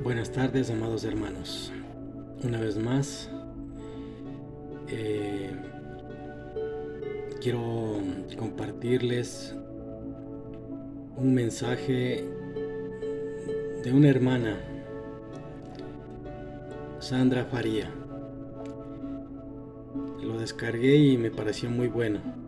Buenas tardes, amados hermanos. Una vez más, quiero compartirles un mensaje de una hermana, Sandra Faría. Lo descargué y me pareció muy bueno.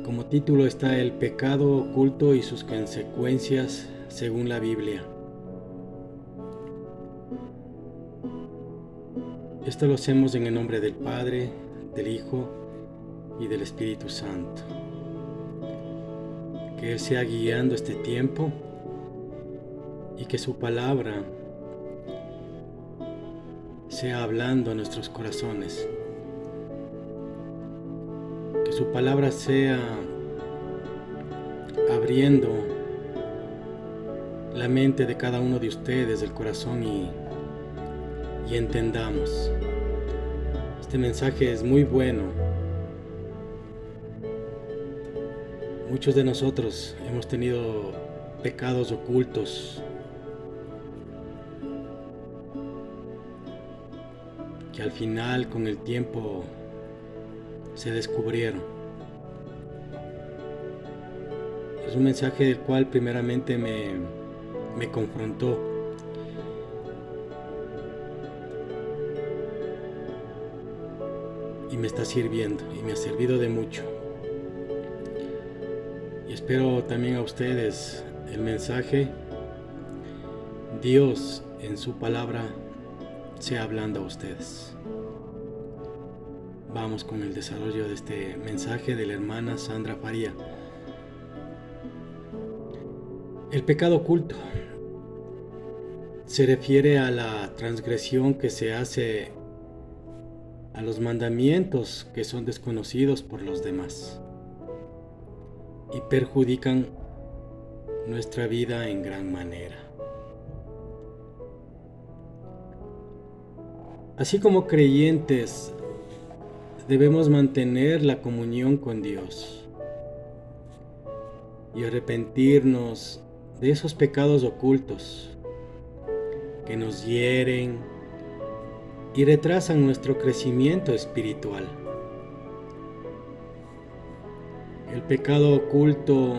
Como título está El pecado oculto y sus consecuencias según la Biblia. Esto lo hacemos en el nombre del Padre, del Hijo y del Espíritu Santo. Que Él sea guiando este tiempo y que su palabra sea hablando a nuestros corazones. Que su palabra sea abriendo la mente de cada uno de ustedes, el corazón, y entendamos. Este mensaje es muy bueno. Muchos de nosotros hemos tenido pecados ocultos que al final, con el tiempo, se descubrieron. Es un mensaje del cual primeramente me confrontó. Y me está sirviendo, y me ha servido de mucho. Y espero también a ustedes el mensaje. Dios en su palabra sea hablando a ustedes. Vamos con el desarrollo de este mensaje de la hermana Sandra Faría. El pecado oculto se refiere a la transgresión que se hace a los mandamientos que son desconocidos por los demás y perjudican nuestra vida en gran manera. Así como creyentes, debemos mantener la comunión con Dios y arrepentirnos de esos pecados ocultos que nos hieren y retrasan nuestro crecimiento espiritual. El pecado oculto,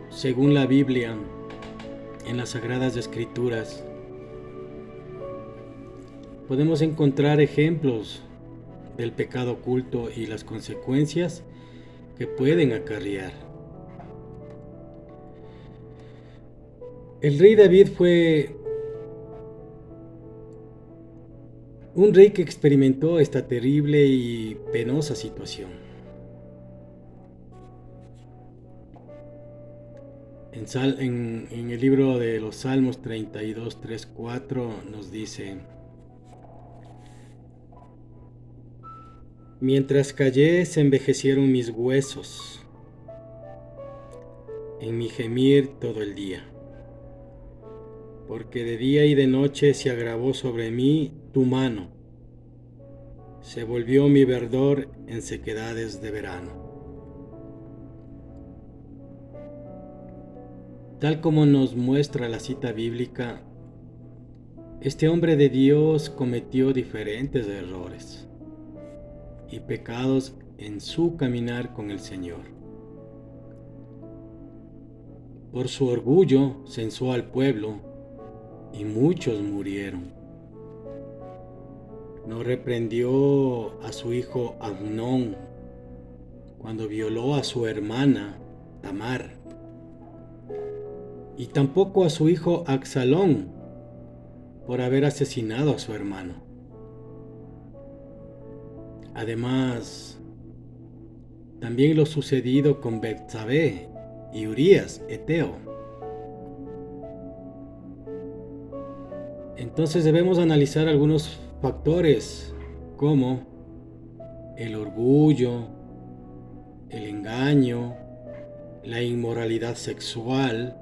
según la Biblia, en las Sagradas Escrituras, podemos encontrar ejemplos del pecado oculto y las consecuencias que pueden acarrear. El rey David fue un rey que experimentó esta terrible y penosa situación. En el libro de los Salmos 32, 3, 4 nos dice: mientras callé se envejecieron mis huesos en mi gemir todo el día, porque de día y de noche se agravó sobre mí tu mano, se volvió mi verdor en sequedades de verano. Tal como nos muestra la cita bíblica, este hombre de Dios cometió diferentes errores y pecados en su caminar con el Señor. Por su orgullo censó al pueblo y muchos murieron. No reprendió a su hijo Amnón cuando violó a su hermana Tamar, y tampoco a su hijo Absalón por haber asesinado a su hermano. Además, también lo sucedido con Betsabé y Urías, Eteo. Entonces debemos analizar algunos factores como el orgullo, el engaño, la inmoralidad sexual,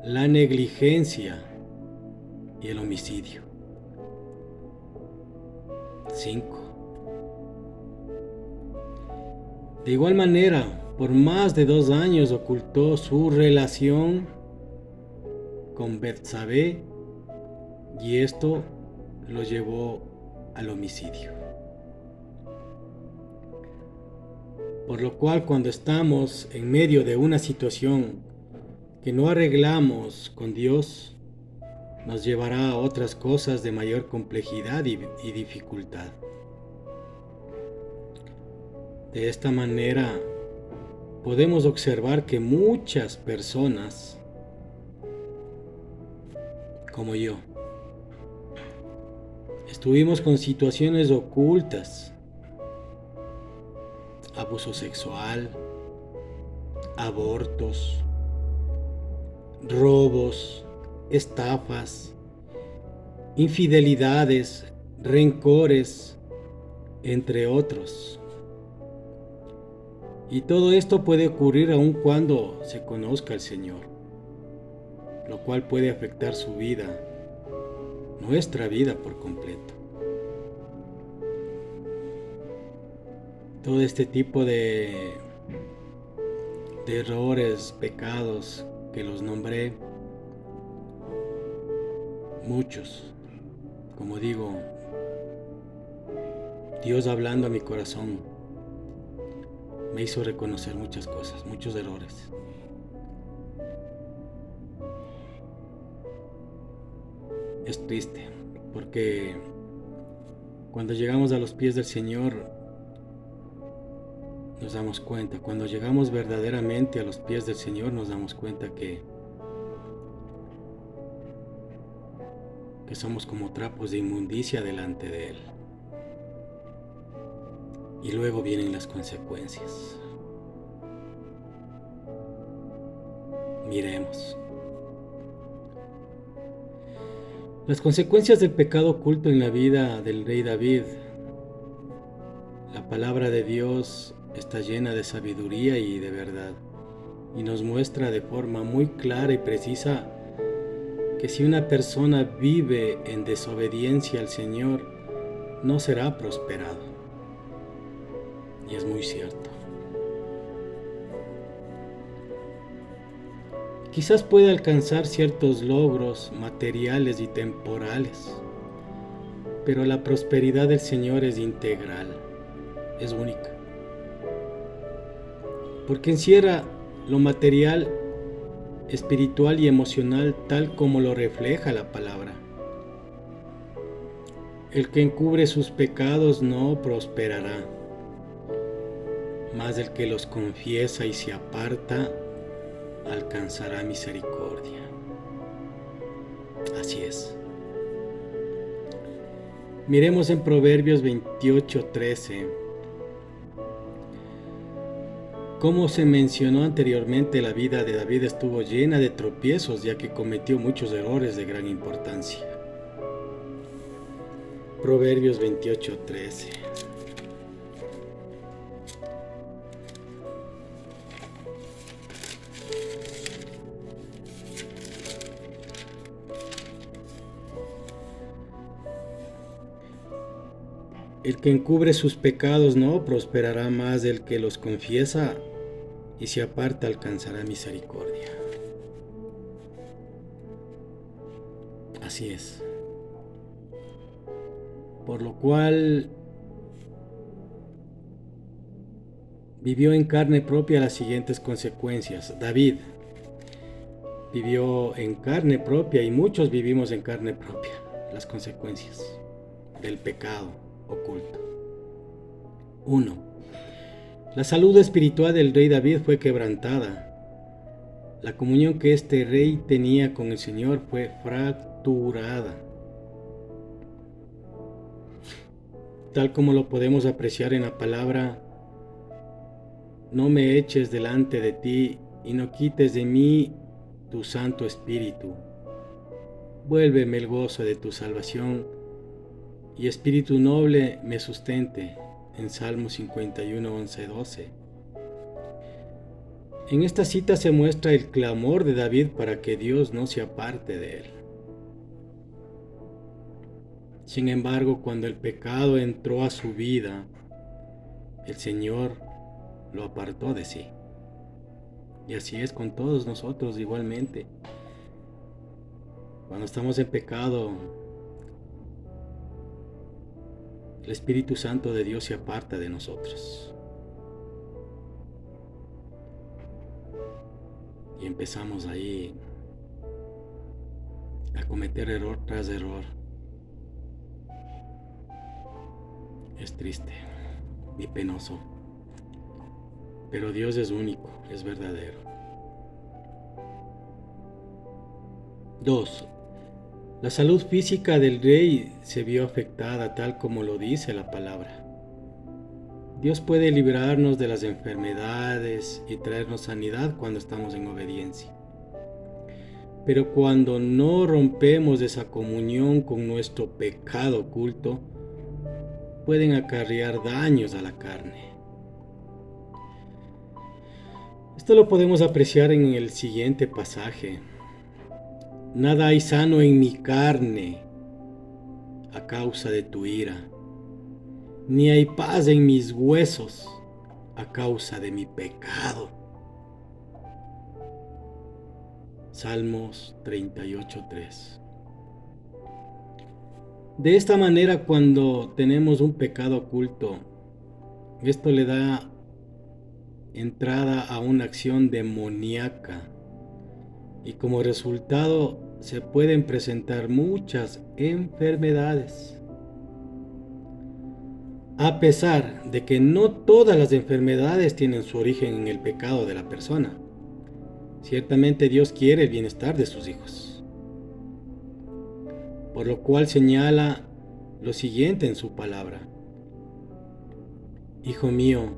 la negligencia y el homicidio. 5. De igual manera, por más de 2 años ocultó su relación con Betsabé y esto lo llevó al homicidio. Por lo cual, cuando estamos en medio de una situación que no arreglamos con Dios, nos llevará a otras cosas de mayor complejidad y dificultad. De esta manera, podemos observar que muchas personas, como yo, estuvimos con situaciones ocultas, abuso sexual, abortos, robos, estafas, infidelidades, rencores, entre otros. Y todo esto puede ocurrir aun cuando se conozca al Señor, lo cual puede afectar su vida, nuestra vida por completo. Todo este tipo de errores, pecados que los nombré, muchos, como digo, Dios hablando a mi corazón me hizo reconocer muchas cosas, muchos errores. Es triste, porque cuando llegamos a los pies del Señor, nos damos cuenta, cuando llegamos verdaderamente a los pies del Señor, nos damos cuenta que somos como trapos de inmundicia delante de Él. Y luego vienen las consecuencias. Miremos. Las consecuencias del pecado oculto en la vida del rey David. La palabra de Dios está llena de sabiduría y de verdad, y nos muestra de forma muy clara y precisa que si una persona vive en desobediencia al Señor, no será prosperado. Y es muy cierto. Quizás pueda alcanzar ciertos logros materiales y temporales, pero la prosperidad del Señor es integral, es única. Porque encierra lo material, espiritual y emocional tal como lo refleja la palabra. El que encubre sus pecados no prosperará, mas el que los confiesa y se aparta alcanzará misericordia. Así es. Miremos en Proverbios 28:13. Como se mencionó anteriormente, la vida de David estuvo llena de tropiezos, ya que cometió muchos errores de gran importancia. Proverbios 28:13. El que encubre sus pecados no prosperará, más el que los confiesa y se aparta alcanzará misericordia. Así es. Por lo cual vivió en carne propia las siguientes consecuencias. David vivió en carne propia, y muchos vivimos en carne propia, las consecuencias del pecado oculto. 1. La salud espiritual del rey David fue quebrantada. La comunión que este rey tenía con el Señor fue fracturada, tal como lo podemos apreciar en la palabra: no me eches delante de ti y no quites de mí tu Santo Espíritu. Vuélveme el gozo de tu salvación y espíritu noble me sustente. En Salmo 51, 11, 12. En esta cita se muestra el clamor de David para que Dios no se aparte de él. Sin embargo, cuando el pecado entró a su vida, el Señor lo apartó de sí. Y así es con todos nosotros igualmente. Cuando estamos en pecado, el Espíritu Santo de Dios se aparta de nosotros. Y empezamos ahí a cometer error tras error. Es triste y penoso. Pero Dios es único, es verdadero. 2. La salud física del rey se vio afectada tal como lo dice la palabra. Dios puede librarnos de las enfermedades y traernos sanidad cuando estamos en obediencia. Pero cuando no rompemos esa comunión con nuestro pecado oculto, pueden acarrear daños a la carne. Esto lo podemos apreciar en el siguiente pasaje. Nada hay sano en mi carne a causa de tu ira, ni hay paz en mis huesos a causa de mi pecado. Salmos 38:3. De esta manera, cuando tenemos un pecado oculto, esto le da entrada a una acción demoníaca y como resultado se pueden presentar muchas enfermedades. A pesar de que no todas las enfermedades tienen su origen en el pecado de la persona, ciertamente Dios quiere el bienestar de sus hijos. Por lo cual señala lo siguiente en su palabra. Hijo mío,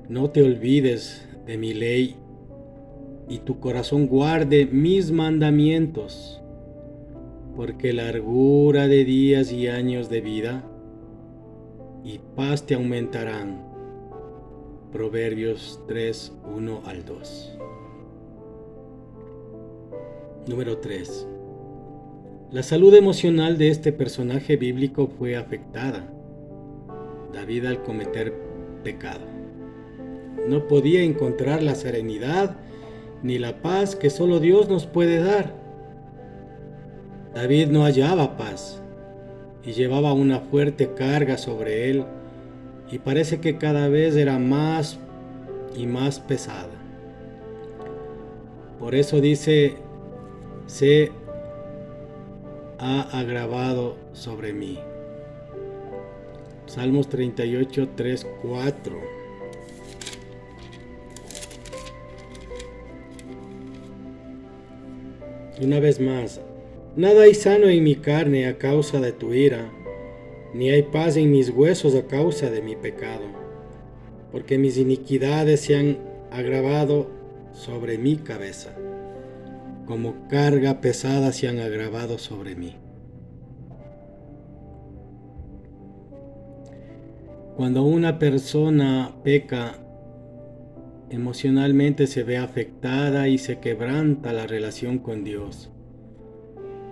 no te olvides de mi ley y tu corazón guarde mis mandamientos, porque largura de días y años de vida y paz te aumentarán. Proverbios 3, 1 al 2. Número 3. La salud emocional de este personaje bíblico fue afectada. David, al cometer pecado, no podía encontrar la serenidad ni la paz que solo Dios nos puede dar. David no hallaba paz y llevaba una fuerte carga sobre él, y parece que cada vez era más y más pesada. Por eso dice, se ha agravado sobre mí. Salmos 38, 3, 4. Y una vez más, nada hay sano en mi carne a causa de tu ira, ni hay paz en mis huesos a causa de mi pecado, porque mis iniquidades se han agravado sobre mi cabeza, como carga pesada se han agravado sobre mí. Cuando una persona peca, emocionalmente se ve afectada y se quebranta la relación con Dios,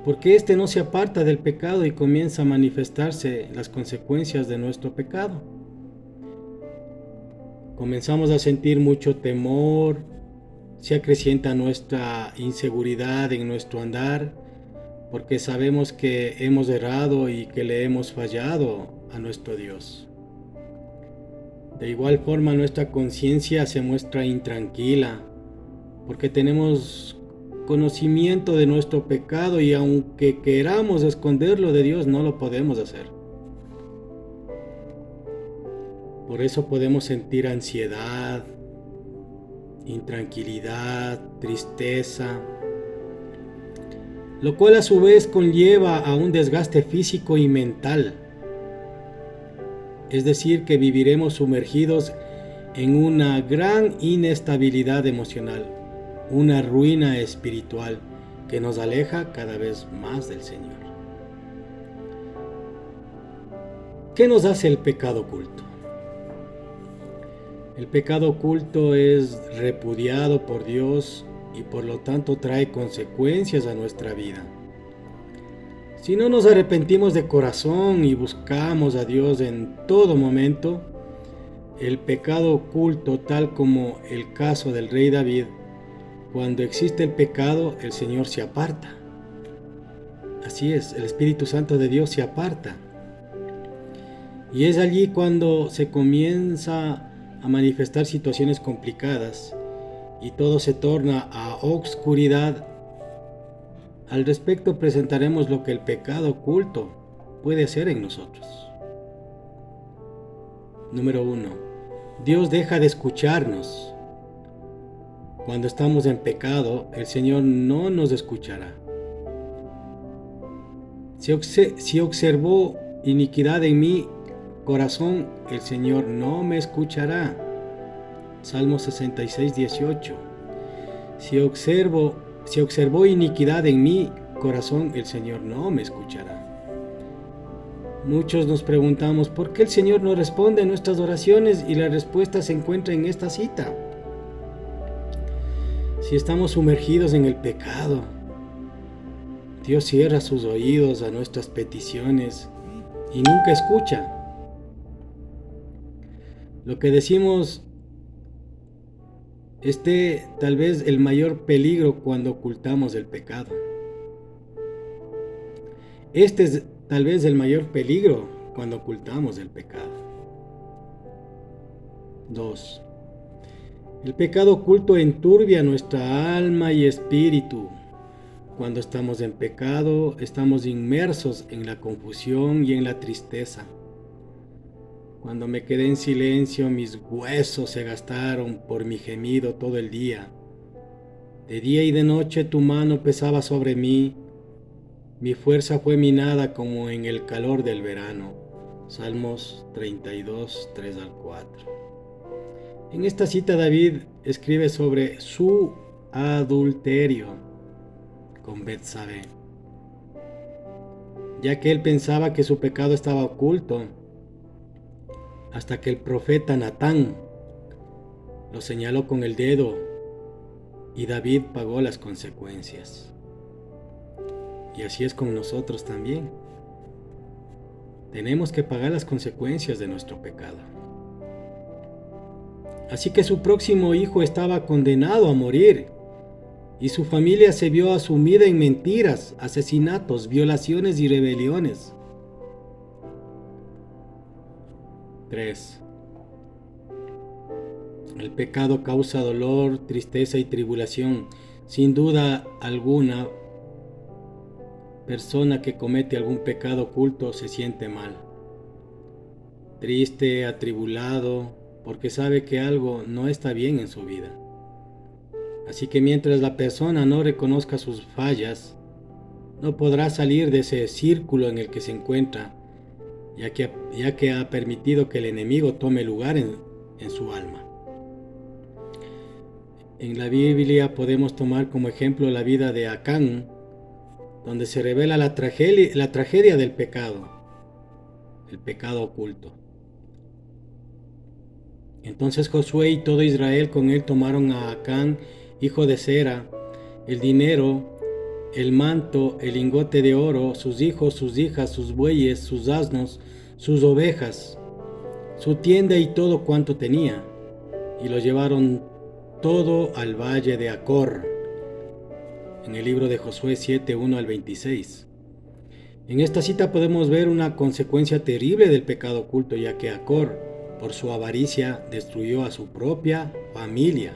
porque éste no se aparta del pecado y comienza a manifestarse las consecuencias de nuestro pecado. Comenzamos a sentir mucho temor, se acrecienta nuestra inseguridad en nuestro andar, porque sabemos que hemos errado y que le hemos fallado a nuestro Dios. De igual forma, nuestra conciencia se muestra intranquila, porque tenemos conocimiento de nuestro pecado y aunque queramos esconderlo de Dios, no lo podemos hacer. Por eso podemos sentir ansiedad, intranquilidad, tristeza, lo cual a su vez conlleva a un desgaste físico y mental. Es decir, que viviremos sumergidos en una gran inestabilidad emocional, una ruina espiritual que nos aleja cada vez más del Señor. ¿Qué nos hace el pecado oculto? El pecado oculto es repudiado por Dios y por lo tanto trae consecuencias a nuestra vida. Si no nos arrepentimos de corazón y buscamos a Dios en todo momento, el pecado oculto, tal como el caso del rey David. Cuando existe el pecado, el Señor se aparta. Así es, el Espíritu Santo de Dios se aparta. Y es allí cuando se comienza a manifestar situaciones complicadas y todo se torna a oscuridad. Al respecto presentaremos lo que el pecado oculto puede hacer en nosotros. Número 1. Dios deja de escucharnos. Cuando estamos en pecado, el Señor no nos escuchará. Si observó iniquidad en mi corazón, el Señor no me escuchará. Salmo 66, 18. Si observó iniquidad en mi corazón, el Señor no me escuchará. Muchos nos preguntamos por qué el Señor no responde a nuestras oraciones, y la respuesta se encuentra en esta cita. Si estamos sumergidos en el pecado, Dios cierra sus oídos a nuestras peticiones y nunca escucha. Lo que decimos tal vez el mayor peligro cuando ocultamos el pecado. Este es tal vez el mayor peligro cuando ocultamos el pecado. 2. El pecado oculto enturbia nuestra alma y espíritu. Cuando estamos en pecado, estamos inmersos en la confusión y en la tristeza. Cuando me quedé en silencio, mis huesos se gastaron por mi gemido todo el día. De día y de noche tu mano pesaba sobre mí. Mi fuerza fue minada como en el calor del verano. Salmos 32, 3 al 4. En esta cita David escribe sobre su adulterio con Betsabé, ya que él pensaba que su pecado estaba oculto, hasta que el profeta Natán lo señaló con el dedo y David pagó las consecuencias. Y así es con nosotros también. Tenemos que pagar las consecuencias de nuestro pecado. Así que su próximo hijo estaba condenado a morir, y su familia se vio asumida en mentiras, asesinatos, violaciones y rebeliones. 3. El pecado causa dolor, tristeza y tribulación. Sin duda alguna, persona que comete algún pecado oculto se siente mal, triste, atribulado, porque sabe que algo no está bien en su vida. Así que mientras la persona no reconozca sus fallas, no podrá salir de ese círculo en el que se encuentra, ya que ha permitido que el enemigo tome lugar en su alma. En la Biblia podemos tomar como ejemplo la vida de Acán, donde se revela la tragedia del pecado, el pecado oculto. Entonces Josué y todo Israel con él tomaron a Acán, hijo de Zera, el dinero, el manto, el lingote de oro, sus hijos, sus hijas, sus bueyes, sus asnos, sus ovejas, su tienda y todo cuanto tenía, y lo llevaron todo al valle de Acor, en el libro de Josué 7, 1 al 26. En esta cita podemos ver una consecuencia terrible del pecado oculto, ya que Acor, por su avaricia, destruyó a su propia familia.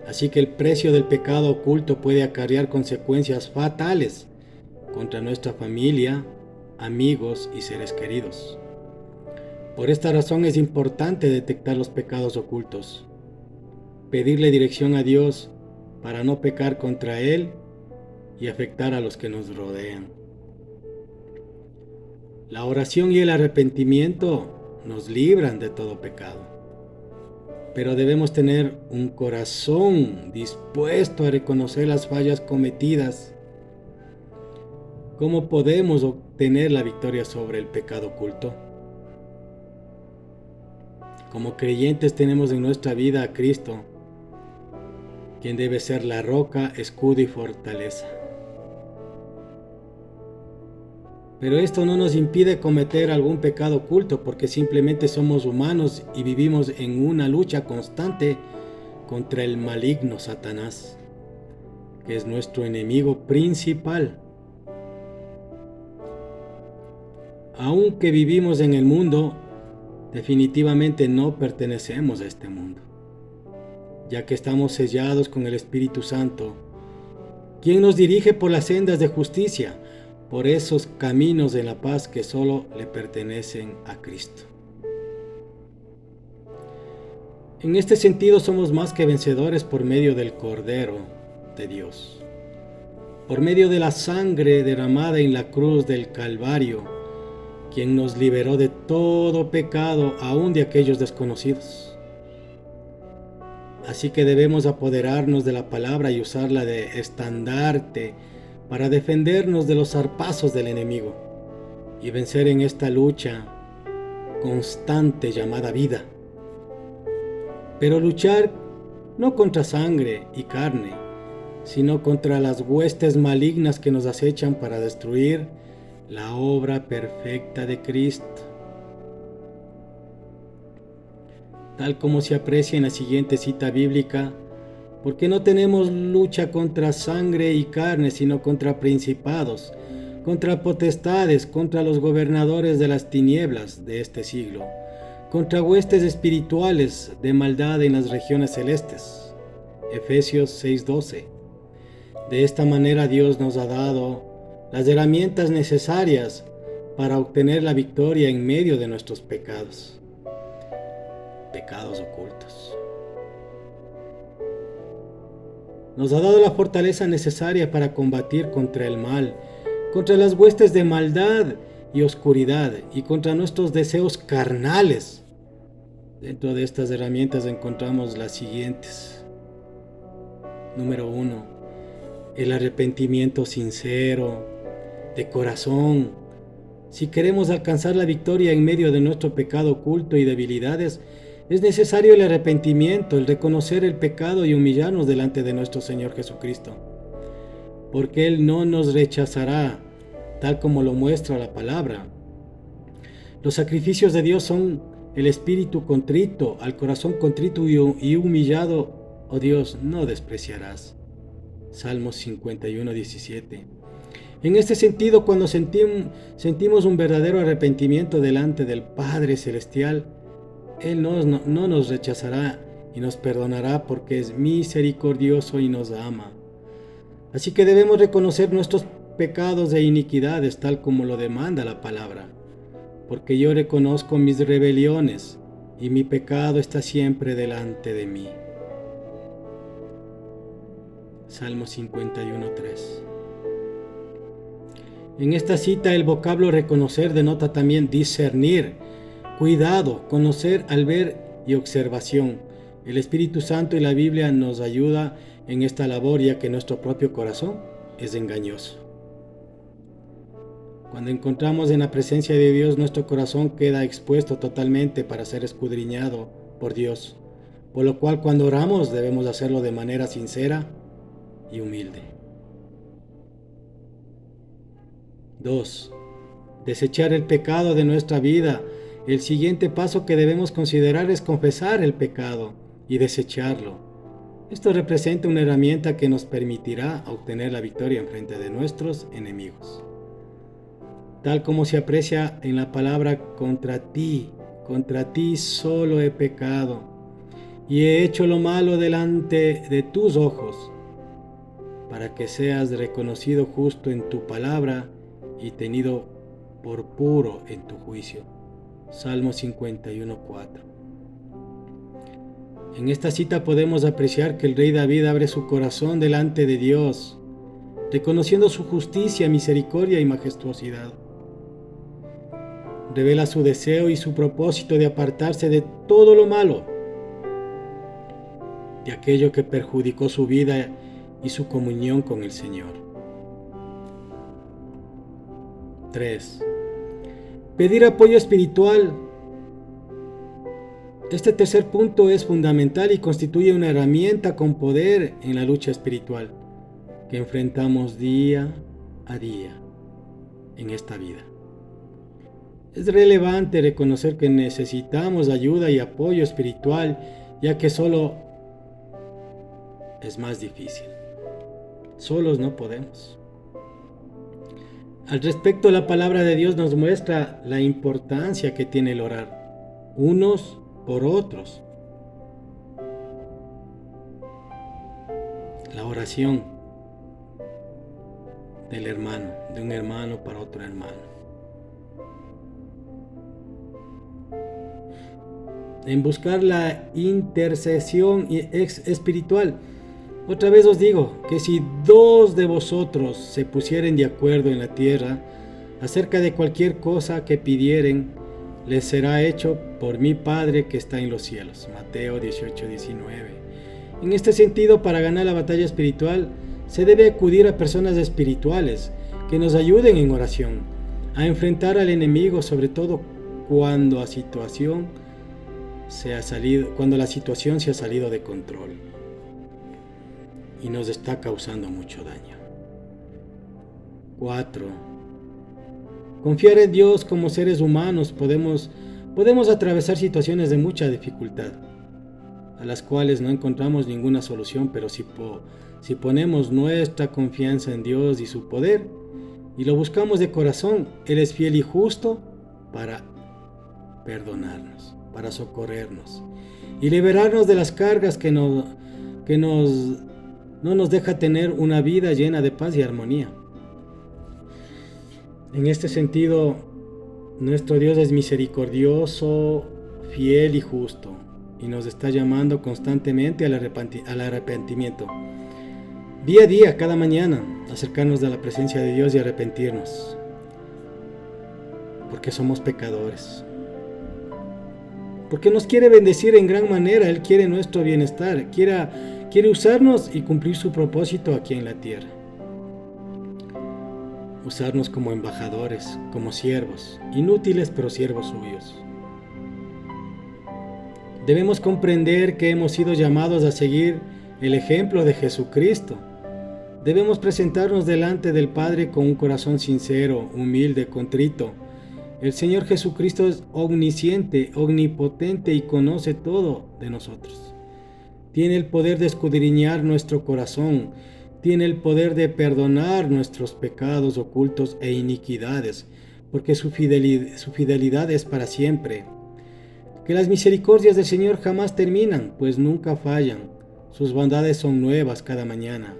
Así que el precio del pecado oculto puede acarrear consecuencias fatales contra nuestra familia, amigos y seres queridos. Por esta razón es importante detectar los pecados ocultos, pedirle dirección a Dios para no pecar contra Él y afectar a los que nos rodean. La oración y el arrepentimiento nos libran de todo pecado, pero debemos tener un corazón dispuesto a reconocer las fallas cometidas. ¿Cómo podemos obtener la victoria sobre el pecado oculto? Como creyentes tenemos en nuestra vida a Cristo, quien debe ser la roca, escudo y fortaleza. Pero esto no nos impide cometer algún pecado oculto, porque simplemente somos humanos y vivimos en una lucha constante contra el maligno Satanás, que es nuestro enemigo principal. Aunque vivimos en el mundo, definitivamente no pertenecemos a este mundo, ya que estamos sellados con el Espíritu Santo, quien nos dirige por las sendas de justicia, por esos caminos de la paz que solo le pertenecen a Cristo. En este sentido somos más que vencedores por medio del Cordero de Dios, por medio de la sangre derramada en la cruz del Calvario, quien nos liberó de todo pecado, aun de aquellos desconocidos. Así que debemos apoderarnos de la palabra y usarla de estandarte para defendernos de los zarpazos del enemigo y vencer en esta lucha constante llamada vida. Pero luchar no contra sangre y carne, sino contra las huestes malignas que nos acechan para destruir la obra perfecta de Cristo. Tal como se aprecia en la siguiente cita bíblica, porque no tenemos lucha contra sangre y carne, sino contra principados, contra potestades, contra los gobernadores de las tinieblas de este siglo, contra huestes espirituales de maldad en las regiones celestes. Efesios 6:12. De esta manera Dios nos ha dado las herramientas necesarias para obtener la victoria en medio de nuestros pecados ocultos. Nos ha dado la fortaleza necesaria para combatir contra el mal, contra las huestes de maldad y oscuridad y contra nuestros deseos carnales. Dentro de estas herramientas encontramos las siguientes. Número 1. El arrepentimiento sincero, de corazón. Si queremos alcanzar la victoria en medio de nuestro pecado oculto y debilidades, es necesario el arrepentimiento, el reconocer el pecado y humillarnos delante de nuestro Señor Jesucristo, porque Él no nos rechazará, tal como lo muestra la palabra. Los sacrificios de Dios son el espíritu contrito, al corazón contrito y humillado, oh Dios, no despreciarás. Salmos 51:17. En este sentido, cuando sentimos un verdadero arrepentimiento delante del Padre Celestial, Él no nos rechazará y nos perdonará porque es misericordioso y nos ama. Así que debemos reconocer nuestros pecados e iniquidades tal como lo demanda la palabra, porque yo reconozco mis rebeliones y mi pecado está siempre delante de mí. Salmo 51:3. En esta cita el vocablo reconocer denota también discernir, cuidado, conocer al ver y observación. El Espíritu Santo y la Biblia nos ayuda en esta labor, ya que nuestro propio corazón es engañoso. Cuando encontramos en la presencia de Dios, nuestro corazón queda expuesto totalmente para ser escudriñado por Dios, por lo cual cuando oramos debemos hacerlo de manera sincera y humilde. 2. Desechar el pecado de nuestra vida. El siguiente paso que debemos considerar es confesar el pecado y desecharlo. Esto representa una herramienta que nos permitirá obtener la victoria en frente de nuestros enemigos. Tal como se aprecia en la palabra contra ti solo he pecado y he hecho lo malo delante de tus ojos, para que seas reconocido justo en tu palabra y tenido por puro en tu juicio. Salmo 51:4. En esta cita podemos apreciar que el rey David abre su corazón delante de Dios, reconociendo su justicia, misericordia y majestuosidad. Revela su deseo y su propósito de apartarse de todo lo malo, de aquello que perjudicó su vida y su comunión con el Señor. 3. Pedir apoyo espiritual. Este tercer punto es fundamental y constituye una herramienta con poder en la lucha espiritual que enfrentamos día a día en esta vida. Es relevante reconocer que necesitamos ayuda y apoyo espiritual, ya que solo es más difícil. Solos no podemos. Al respecto, la palabra de Dios nos muestra la importancia que tiene el orar, unos por otros. La oración del hermano, de un hermano para otro hermano. En buscar la intercesión espiritual. Otra vez os digo que si dos de vosotros se pusieren de acuerdo en la tierra acerca de cualquier cosa que pidieren, les será hecho por mi Padre que está en los cielos. Mateo 18:19. En este sentido, para ganar la batalla espiritual, se debe acudir a personas espirituales que nos ayuden en oración, a enfrentar al enemigo, sobre todo cuando la situación se ha salido de control y nos está causando mucho daño. 4. Confiar en Dios. Como seres humanos podemos atravesar situaciones de mucha dificultad, a las cuales no encontramos ninguna solución, pero si ponemos nuestra confianza en Dios y su poder, y lo buscamos de corazón, Él es fiel y justo para perdonarnos, para socorrernos y liberarnos de las cargas que no nos deja tener una vida llena de paz y armonía. En este sentido, nuestro Dios es misericordioso, fiel y justo, y nos está llamando constantemente al arrepentimiento. Día a día, cada mañana, acercarnos a la presencia de Dios y arrepentirnos, porque somos pecadores. Porque nos quiere bendecir en gran manera. Él quiere nuestro bienestar, quiere usarnos y cumplir su propósito aquí en la tierra. Usarnos como embajadores, como siervos, inútiles pero siervos suyos. Debemos comprender que hemos sido llamados a seguir el ejemplo de Jesucristo. Debemos presentarnos delante del Padre con un corazón sincero, humilde, contrito. El Señor Jesucristo es omnisciente, omnipotente y conoce todo de nosotros. Tiene el poder de escudriñar nuestro corazón. Tiene el poder de perdonar nuestros pecados ocultos e iniquidades, porque su fidelidad es para siempre. Que las misericordias del Señor jamás terminan, pues nunca fallan. Sus bondades son nuevas cada mañana.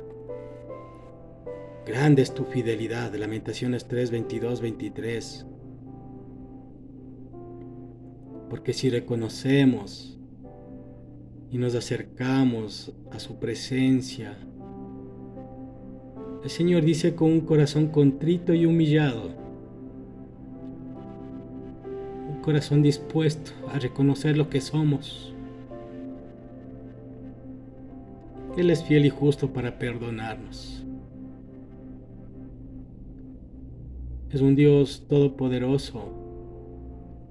Grande es tu fidelidad. Lamentaciones 3, 22, 23. Porque si reconocemos y nos acercamos a su presencia, el Señor dice: con un corazón contrito y humillado, un corazón dispuesto a reconocer lo que somos, Él es fiel y justo para perdonarnos. Es un Dios todopoderoso,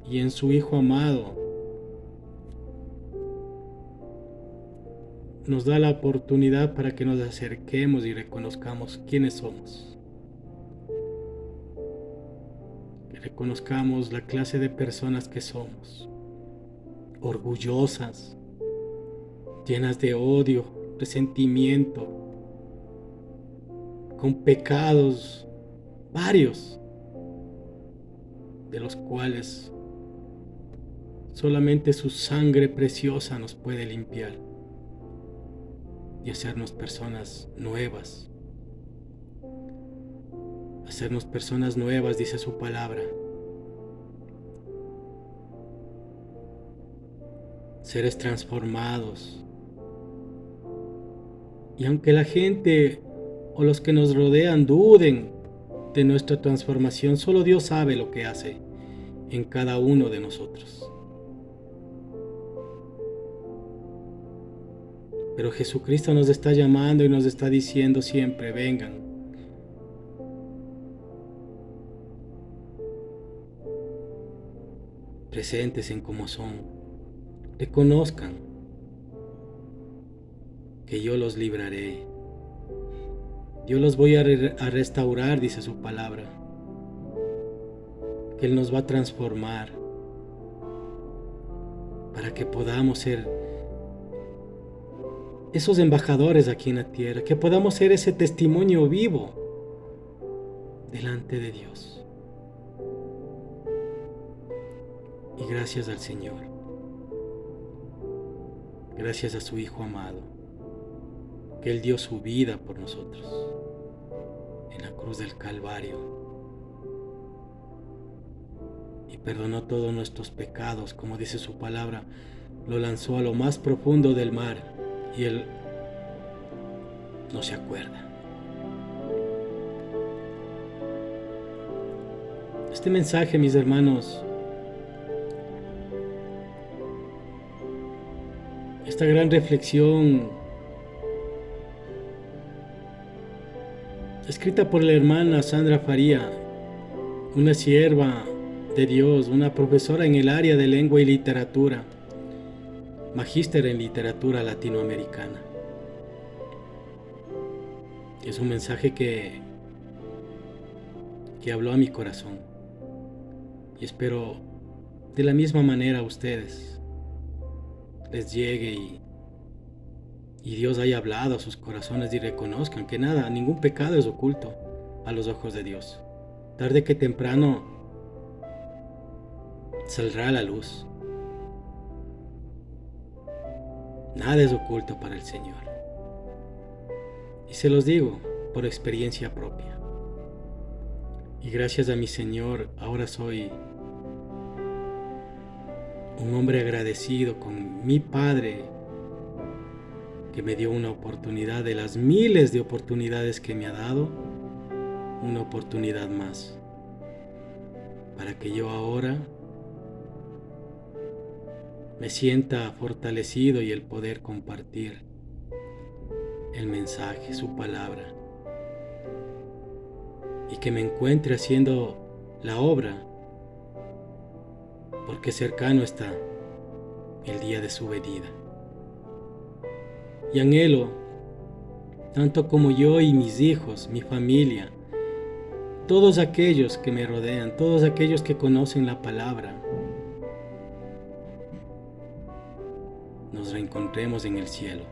y en su Hijo amado nos da la oportunidad para que nos acerquemos y reconozcamos quiénes somos. Que reconozcamos la clase de personas que somos: orgullosas, llenas de odio, resentimiento, con pecados varios, de los cuales solamente su sangre preciosa nos puede limpiar y hacernos personas nuevas. Hacernos personas nuevas, dice su palabra. Seres transformados. Y aunque la gente o los que nos rodean duden de nuestra transformación, solo Dios sabe lo que hace en cada uno de nosotros. Pero Jesucristo nos está llamando y nos está diciendo siempre: vengan. Presentes en cómo son. Reconozcan que yo los libraré. Yo los voy a restaurar, dice su palabra. que Él nos va a transformar para que podamos ser esos embajadores aquí en la tierra, que podamos ser ese testimonio vivo delante de Dios. Y gracias al Señor, gracias a su Hijo amado, que Él dio su vida por nosotros en la cruz del Calvario y perdonó todos nuestros pecados, como dice su palabra, lo lanzó a lo más profundo del mar y Él no se acuerda. Este mensaje, mis hermanos, esta gran reflexión escrita por la hermana Sandra Faría, una sierva de Dios, una profesora en el área de lengua y literatura, magíster en literatura latinoamericana. Es un mensaje que habló a mi corazón y espero de la misma manera a ustedes les llegue y Dios haya hablado a sus corazones y reconozcan que nada, ningún pecado es oculto a los ojos de Dios. Tarde que temprano saldrá a la luz. Nada es oculto para el Señor. Y se los digo por experiencia propia. Y gracias a mi Señor, ahora soy un hombre agradecido con mi Padre, que me dio una oportunidad de las miles de oportunidades que me ha dado, una oportunidad más, para que yo ahora me sienta fortalecido y el poder compartir el mensaje, su palabra, y que me encuentre haciendo la obra, porque cercano está el día de su venida. Y anhelo, tanto como yo y mis hijos, mi familia, todos aquellos que me rodean, todos aquellos que conocen la palabra, nos reencontremos en el cielo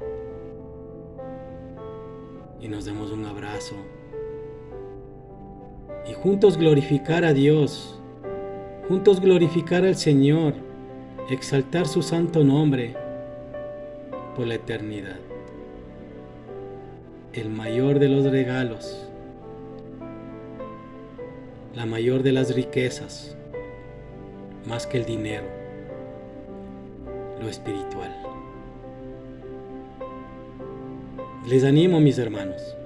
y nos demos un abrazo y juntos glorificar a Dios, juntos glorificar al Señor, exaltar su santo nombre por la eternidad. El mayor de los regalos, la mayor de las riquezas, más que el dinero, lo espiritual. Les animo, mis hermanos,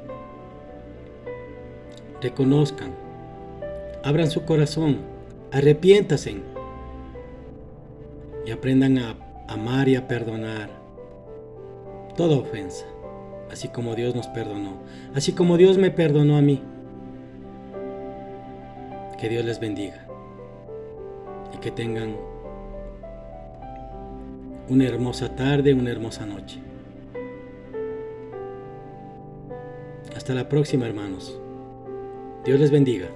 reconozcan, abran su corazón, arrepiéntanse y aprendan a amar y a perdonar toda ofensa, así como Dios nos perdonó, así como Dios me perdonó a mí. Que Dios les bendiga y que tengan una hermosa tarde, una hermosa noche. Hasta la próxima, hermanos. Dios les bendiga.